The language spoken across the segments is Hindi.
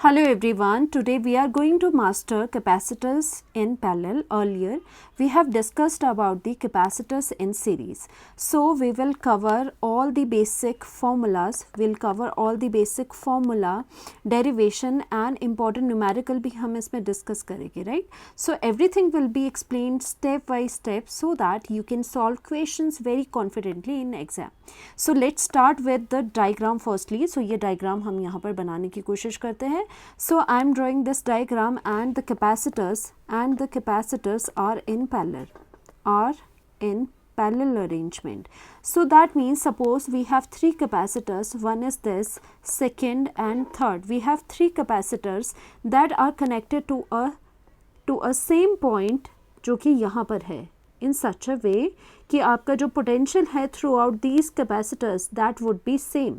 Hello everyone, today we are going to master capacitors in parallel. Earlier we have discussed about the capacitors in series. So we will cover all the basic formulas, derivation and important numerical भी हम इसमें discuss करेंगे, right? So everything will be explained step by step so that you can solve questions very confidently in exam. So let's start with the diagram firstly. So ये diagram हम यहाँ पर बनाने की कोशिश करते हैं. So I am drawing this diagram and the capacitors are in parallel arrangement. So that means suppose we have three capacitors, one is this, second and third. We have three capacitors that are connected to a same point जो कि यहाँ पर है in such a way कि आपका जो potential है throughout these capacitors that would be same.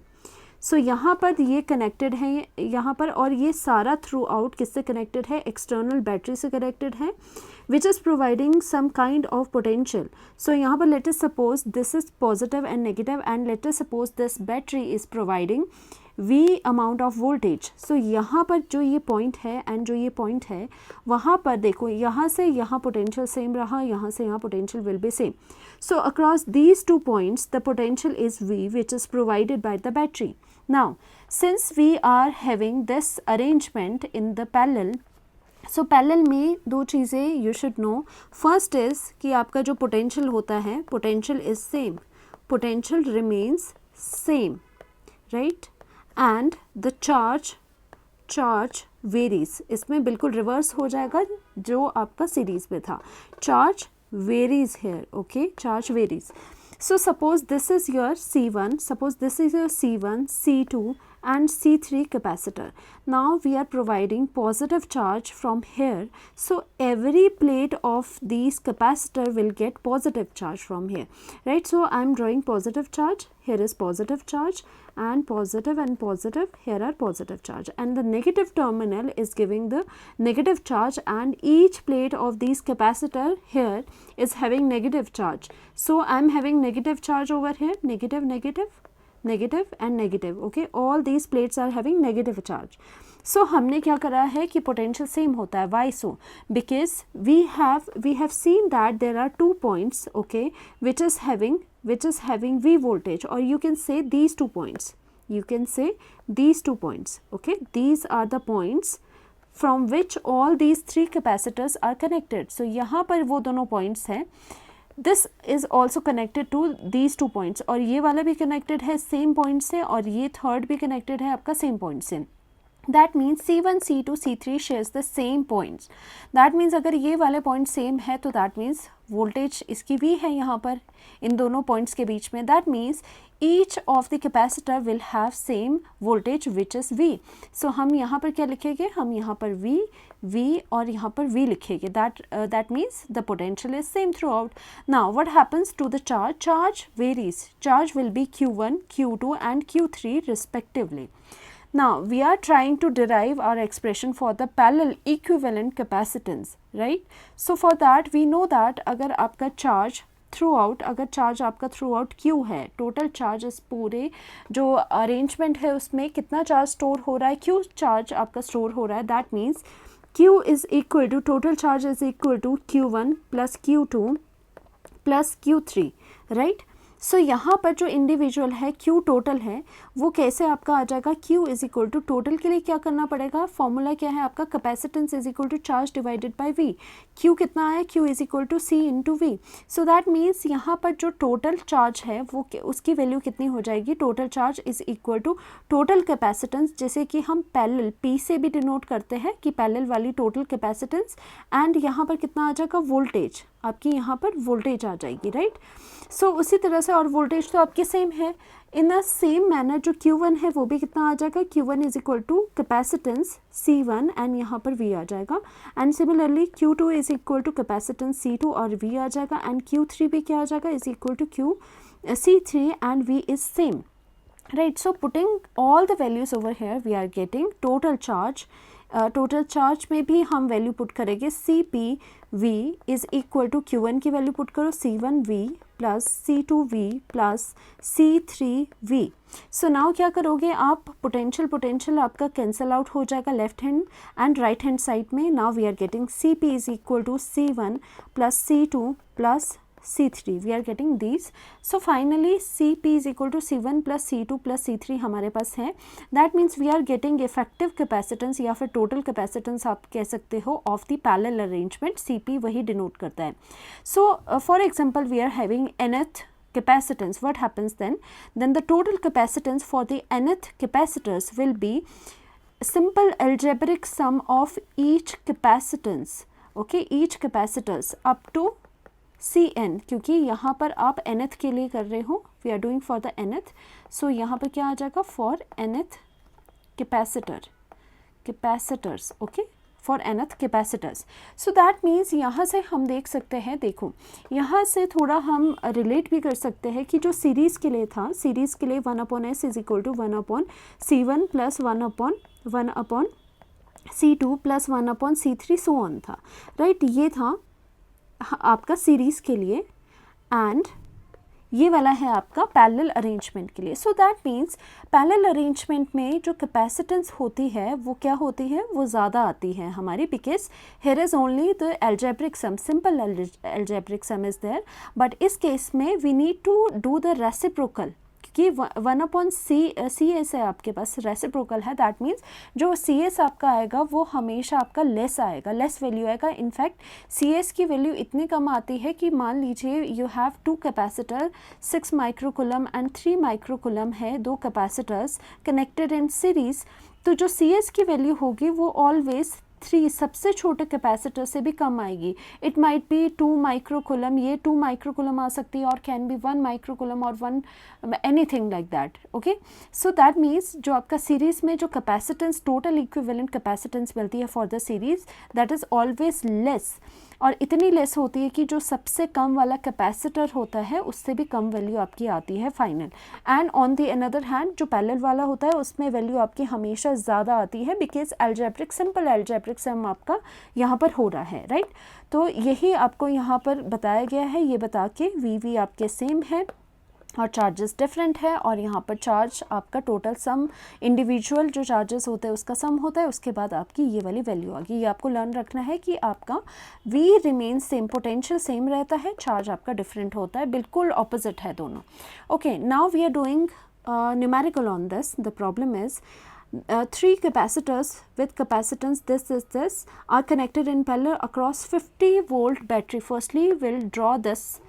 सो यहाँ पर ये कनेक्टेड है यहाँ पर, और ये सारा थ्रू आउट किससे कनेक्टेड है, एक्सटर्नल बैटरी से कनेक्टेड है which is providing some kind of potential. So यहाँ पर let us suppose this is positive and negative and let us suppose this battery is providing V amount of voltage. So यहाँ पर जो ये पॉइंट है एंड जो ये पॉइंट है वहाँ पर देखो यहाँ से यहाँ पोटेंशियल सेम रहा, यहाँ से यहाँ potential will be same. So across these 2 points the potential is V which is provided by the battery. Now since we are having this arrangement in the parallel, so parallel में दो चीज़ें you should know. First is कि आपका जो potential होता है, potential is same, potential remains same, right? And the charge varies. इसमें बिल्कुल रिवर्स हो जाएगा जो आपका सीरीज में था. Charge varies here, okay? Charge varies. So suppose this is your C1, suppose this is your C1, C2 and C3 capacitor. Now we are providing positive charge from here. So every plate of these capacitor will get positive charge from here, right? So I am drawing positive charge. Here is positive charge and positive, here are positive charge, and the negative terminal is giving the negative charge, and each plate of these capacitor here is having negative charge. So I am having negative charge over here, negative and negative, okay? All these plates are having negative charge. So हमने क्या करा है कि potential same होता है. Why so? Because we have seen that there are 2 points, okay, which is having V voltage, or you can say these 2 points. Okay? These are the points from which all these 3 capacitors are connected. So यहाँ पर वो दोनों points हैं. This is also connected to these 2 points, और ये वाला भी connected है same point से, और ये third भी connected है आपका same point से. That means C1, C2, C3 shares the same points. That means अगर ये वाले point same है तो that means voltage इसकी V है यहाँ पर इन दोनों points के बीच में. That means each of the capacitor will have same voltage which is V. So हम यहाँ पर क्या लिखेंगे, हम यहाँ पर V और यहाँ पर V लिखेंगे. That means the potential is same throughout. Now what happens to the charge? Charge varies. Charge will be Q1, Q2 and Q3 respectively. Now we are trying to derive our expression for the parallel equivalent capacitance, right? So for that we know that अगर आपका charge throughout, अगर charge आपका throughout Q है, total charge इस पूरे जो arrangement है उसमें कितना charge store हो रहा है, Q charge आपका store हो रहा है. That means Q is equal to, total charge is equal to Q1 plus Q2 plus Q3, right? सो यहाँ पर जो इंडिविजुअल है Q टोटल है वो कैसे आपका आ जाएगा, Q is equal to total के लिए क्या करना पड़ेगा, फॉर्मूला क्या है आपका, capacitance is equal to charge divided by V. Q कितना है, Q is equal to C into V. So that means यहाँ पर जो टोटल चार्ज है वो उसकी वैल्यू कितनी हो जाएगी, total charge is equal to total capacitance, जैसे कि हम पैरेलल P से भी डिनोट करते हैं कि पैरेलल वाली टोटल कैपेसिटेंस, एंड यहाँ पर कितना आ जाएगा, वोल्टेज, आपकी यहाँ पर वोल्टेज आ जाएगी, राइट? सो उसी तरह से, और वोल्टेज तो आपकी सेम है. इन अ सेम मैनर जो Q1 है वो भी कितना आ जाएगा, Q1 is equal to capacitance C1 and यहाँ पर V आ जाएगा, and similarly Q2 is equal to capacitance C2 और V आ जाएगा, एंड Q3 भी क्या आ जाएगा, is equal to C3 and V is same, right? So putting all the values over here we are getting total charge total charge में भी हम वैल्यू पुट करेंगे C P V is equal to Q1 की वैल्यू पुट करो C1V plus C2V plus C3V। So now क्या करोगे आप, पोटेंशियल आपका कैंसल आउट हो जाएगा left hand and right hand side में। Now we are getting CP is equal to C1 plus C2 plus C3, we are getting these. So finally CP is equal to C1 plus C2 plus C3 हमारे पास है। That means we are getting effective capacitance या फिर total capacitance आप कह सकते हो of the parallel arrangement, CP वही denote करता है। So for example we are having nth capacitance, what happens then the total capacitance for the nth capacitors will be simple algebraic sum of each capacitance, okay, each capacitors up to Cn, क्योंकि यहाँ पर आप nth के लिए कर रहे हो, we are doing for the nth, so यहाँ पर क्या आ जाएगा for nth capacitors, okay, for nth capacitors. So that means यहाँ से हम देख सकते हैं, देखो यहाँ से थोड़ा हम रिलेट भी कर सकते हैं कि जो सीरीज़ के लिए था, सीरीज़ के लिए 1/s is equal to 1/C1 plus 1/C2 plus 1/C3 so on था, राइट। ये था आपका सीरीज़ के लिए एंड ये वाला है आपका पैरेलल अरेंजमेंट के लिए। सो दैट मीन्स पैरेलल अरेंजमेंट में जो कैपेसिटेंस होती है वो क्या होती है, वो ज़्यादा आती है हमारी, because here is only the algebraic sum, simple algebraic sum is there, but इस केस में we need to do the reciprocal, कि 1/CS है आपके पास, रेसिप्रोकल है। दैट मीन्स जो CS आपका आएगा वो हमेशा आपका लेस आएगा, लेस वैल्यू आएगा। इनफैक्ट CS की वैल्यू इतनी कम आती है कि मान लीजिए you have 2 capacitor 6 microcoulomb and 3 microcoulomb है, 2 कैपेसिटर्स कनेक्टेड इन सीरीज़, तो जो CS की वैल्यू होगी वो ऑलवेज 3 सबसे छोटे कैपेसिटर से भी कम आएगी। इट माइट बी 2 माइक्रोकुलम, ये 2 माइक्रोकुलम आ सकती है, और कैन बी 1 माइक्रोकुलम और 1 anything like that, okay. So that means जो आपका सीरीज़ में जो कैपेसिटेंस, टोटल इक्विवेलेंट कैपेसिटेंस मिलती है for the series, that is always less, और इतनी लेस होती है कि जो सबसे कम वाला कैपेसिटर होता है उससे भी कम वैल्यू आपकी आती है final. And on the another hand जो पैरेलल वाला होता है उसमें वैल्यू आपकी हमेशा ज़्यादा आती है, बिकॉज एल्जेब्रिक, सिंपल एल्जेब्रिक सम आपका यहाँ पर हो रहा है, राइट। तो यही आपको यहाँ पर बताया गया है, ये बता के वी आपके सेम है और चार्जेस डिफरेंट है, और यहाँ पर चार्ज आपका टोटल सम, इंडिविजुअल जो चार्जेस होते हैं उसका सम होता है, उसके बाद आपकी ये वाली वैल्यू आ गई। ये आपको लर्न रखना है कि आपका V remain same, potential same रहता है, चार्ज आपका डिफरेंट होता है, बिल्कुल ऑपोजिट है दोनों। Okay, now we are doing numerical on this. The problem is 3 capacitors with capacitance this are connected in parallel across 50 volt battery. Firstly we'll draw this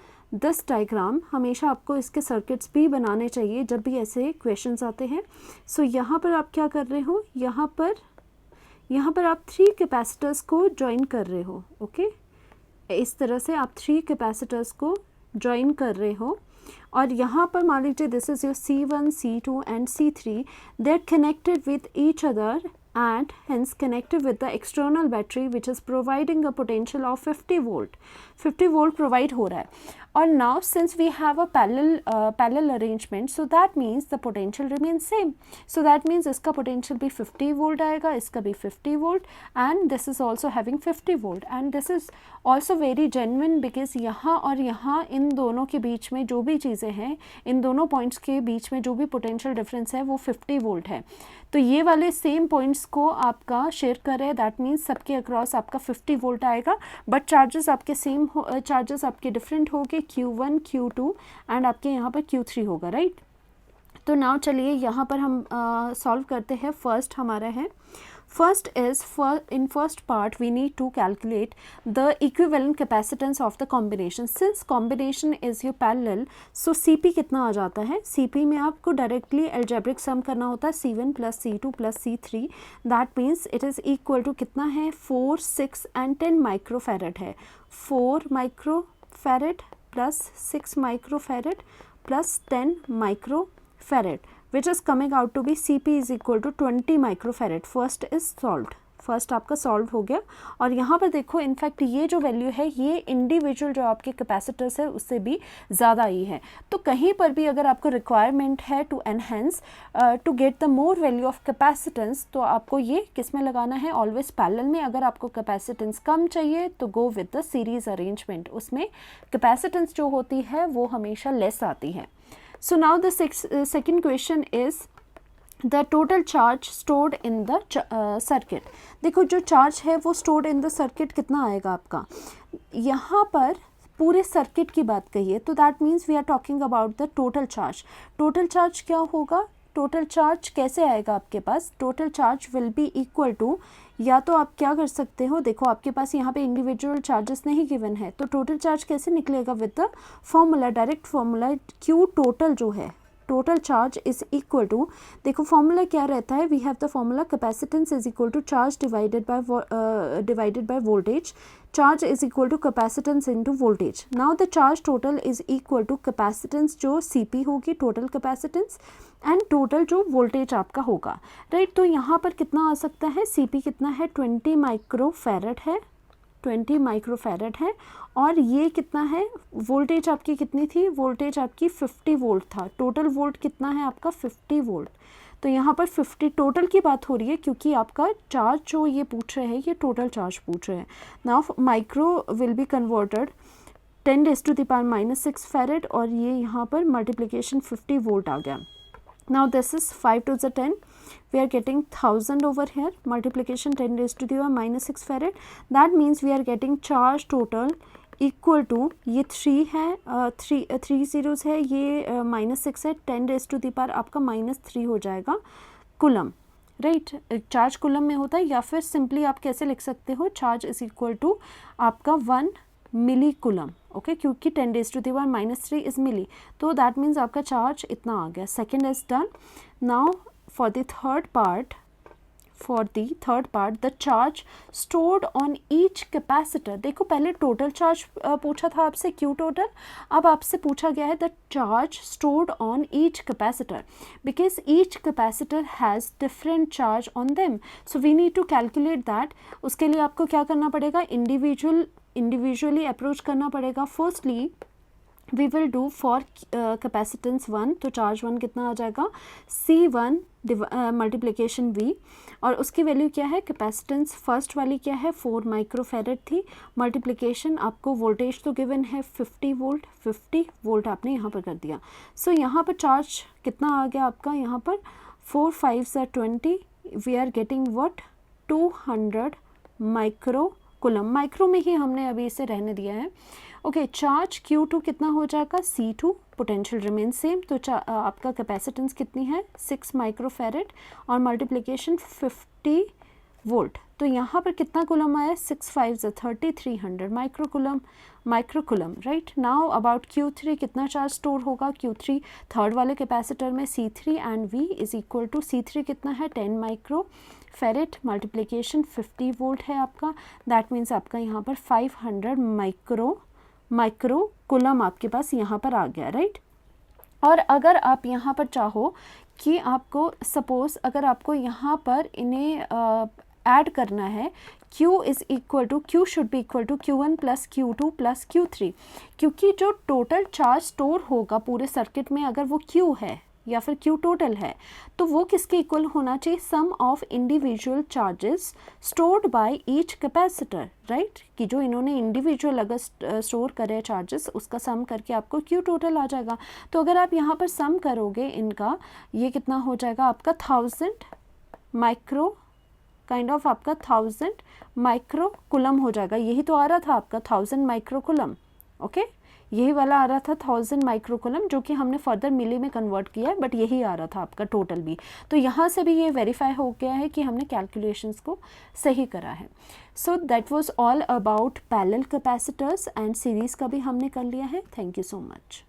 diagram। हमेशा आपको इसके सर्किट्स भी बनाने चाहिए जब भी ऐसे क्वेश्चंस आते हैं। सो यहाँ पर आप क्या कर रहे हो, यहाँ पर आप 3 कैपेसिटर्स को ज्वाइन कर रहे हो, ओके। इस तरह से आप 3 कैपेसिटर्स को ज्वाइन कर रहे हो, और यहाँ पर मान लीजिए this is your C1, C2 and C3, they are connected with each other and hence connected with the external battery which is providing a potential of 50 volt. 50 volt provide हो रहा है, और now since we have a parallel arrangement, so that means the potential remains same. So that means इसका potential भी 50 volt आएगा, इसका भी 50 volt, and this is also having 50 volt, and this is also very genuine because यहाँ और यहाँ इन दोनों के बीच में जो भी चीज़ें हैं, इन दोनों पॉइंट्स के बीच में जो भी potential difference है वो 50 volt है। तो ये वाले सेम पॉइंट्स को आपका शेयर कर रहे हैं, दैट मीन्स सबके अक्रॉस आपका 50 वोल्ट आएगा, बट चार्जेस आपके सेम चार्जेस आपके डिफरेंट होंगे, Q1, Q2 एंड आपके यहाँ पर Q3 होगा, राइट। तो नाउ चलिए यहाँ पर हम सॉल्व करते हैं। फर्स्ट हमारा है, first is in first part we need to calculate the equivalent capacitance of the combination. Since combination is your parallel, so CP कितना आ जाता है, CP में आपको डायरेक्टली algebraic sum करना होता है, C1 plus C2 plus C3, that means it is equal to कितना है, 4, 6 and 10 माइक्रोफैरड है। 4 microfarad plus 6 microfarad plus 10 microfarad, which is coming out to be CP is equal to 20 microfarad. First is solved. First आपका सॉल्व हो गया। और यहाँ पर देखो इनफैक्ट ये जो वैल्यू है ये इंडिविजुअल जो आपके कैपेसिटर्स है उससे भी ज़्यादा ही है। तो कहीं पर भी अगर आपको रिक्वायरमेंट है to enhance to get the more value of capacitance, तो आपको ये किस में लगाना है, ऑलवेज पैरेलल में। अगर आपको कैपेसिटेंस कम चाहिए तो go with the series arrangement, उसमें कैपेसिटेंस जो होती है वो हमेशा लेस आती है। So now the second question is the total charge stored in the circuit. देखो जो चार्ज है वो स्टोर्ड इन द सर्किट कितना आएगा आपका, यहाँ पर पूरे सर्किट की बात कहिए तो that means we are talking about the total charge. Total charge क्या होगा, टोटल चार्ज कैसे आएगा आपके पास, total charge will be equal to, या तो आप क्या कर सकते हो, देखो आपके पास यहाँ पे इंडिविजुअल चार्जेस नहीं गिवन है तो टोटल चार्ज कैसे निकलेगा, with the formula, direct formula Q total जो है, total charge is equal to, देखो फॉर्मूला क्या रहता है, we have the formula capacitance is equal to charge divided by voltage, charge is equal to capacitance into voltage. Now the charge total is equal to capacitance जो सीपी होगी, टोटल कैपेसिटेंस, एंड टोटल जो वोल्टेज आपका होगा, राइट। तो यहाँ पर कितना आ सकता है, सीपी कितना है 20 माइक्रोफैरड है, 20 माइक्रोफैरड है, और ये कितना है, वोल्टेज आपकी कितनी थी, वोल्टेज आपकी 50 वोल्ट था, टोटल वोल्ट कितना है आपका 50 वोल्ट। तो यहाँ पर 50 टोटल की बात हो रही है क्योंकि आपका चार्ज जो ये पूछ रहे हैं ये टोटल चार्ज पूछ रहे हैं। Now micro will be converted 10⁻⁻6 farad, और ये यहाँ पर मल्टीप्लिकेशन 50 वोल्ट आ गया। Now this is 5 to the 10, we are getting 1000 over here, multiplication 10⁻⁻6 farad, that means we are getting charge total equal to, ये 3 है, 3 zeros है, ये -6 है, 10⁻⁻ आपका -3 हो जाएगा कुलम, राइट। चार्ज कुलम में होता है, या फिर सिंपली आप कैसे लिख सकते हो, चार्ज इज इक्वल टू आपका 1 मिली कुलम, ओके, क्योंकि 10⁻³ इज मिली, तो दैट मीन्स आपका चार्ज इतना आ गया। Second is done. Now for the third part the charge stored on each capacitor. देखो पहले टोटल चार्ज पूछा था आपसे, क्यू टोटल, अब आपसे पूछा गया है the charge stored on each capacitor, because each capacitor has different charge on them, so we need to calculate that. उसके लिए आपको क्या करना पड़ेगा, इंडिविजुअली अप्रोच करना पड़ेगा। Firstly we will do for capacitance 1, तो चार्ज 1 कितना आ जाएगा, C1 मल्टीप्लिकेशन V, और उसकी वैल्यू क्या है, कैपेसिटेंस फर्स्ट वाली क्या है 4 माइक्रोफैरड थी, मल्टीप्लिकेशन आपको वोल्टेज तो गिवन है 50 वोल्ट आपने यहाँ पर कर दिया। सो यहाँ पर चार्ज कितना आ गया आपका, यहाँ पर 4 5 20, we are getting what 200 microcoulomb, micro में ही हमने अभी इसे रहने दिया है, ओके। चार्ज Q2 कितना हो जाएगा, C2, पोटेंशियल रिमेन सेम, तो आपका कैपेसिटेंस कितनी है 6 माइक्रोफैरड, और मल्टीप्लिकेशन 50 वोल्ट, तो यहाँ पर कितना कुलम आया, 6 5 30, 300 microcoulomb, right. Now about Q3 कितना चार्ज स्टोर होगा, Q3 थर्ड वाले कैपेसिटर में C3 and V is equal to, C3 कितना है 10 माइक्रोफैरड, मल्टीप्लिकेशन 50 वोल्ट है आपका, दैट मीन्स आपका यहाँ पर 500 माइक्रोकुलम आपके पास यहाँ पर आ गया, राइट। और अगर आप यहाँ पर चाहो कि आपको सपोज अगर आपको यहाँ पर इन्हें ऐड करना है, Q is equal to, Q should be equal to Q1 plus Q2 plus Q3, क्योंकि जो टोटल चार्ज स्टोर होगा पूरे सर्किट में अगर वो Q है या फिर Q टोटल है, तो वो किसके इक्वल होना चाहिए, sum of individual charges stored by each capacitor, right, कि जो इन्होंने इंडिविजुअल अगर स्टोर करे चार्जेस उसका सम करके आपको Q टोटल आ जाएगा। तो अगर आप यहाँ पर सम करोगे इनका, ये कितना हो जाएगा आपका 1000 माइक्रो काइंड ऑफ आपका 1000 माइक्रोकुलम हो जाएगा, यही तो आ रहा था आपका 1000 माइक्रोकुलम, ओके, यही वाला आ रहा था 1000 माइक्रोकुलम, जो कि हमने फर्दर मिली में कन्वर्ट किया है, बट यही आ रहा था आपका टोटल भी। तो यहाँ से भी ये वेरीफाई हो गया है कि हमने कैलकुलेशंस को सही करा है। So that was all about parallel capacitors and series का भी हमने कर लिया है। Thank you so much.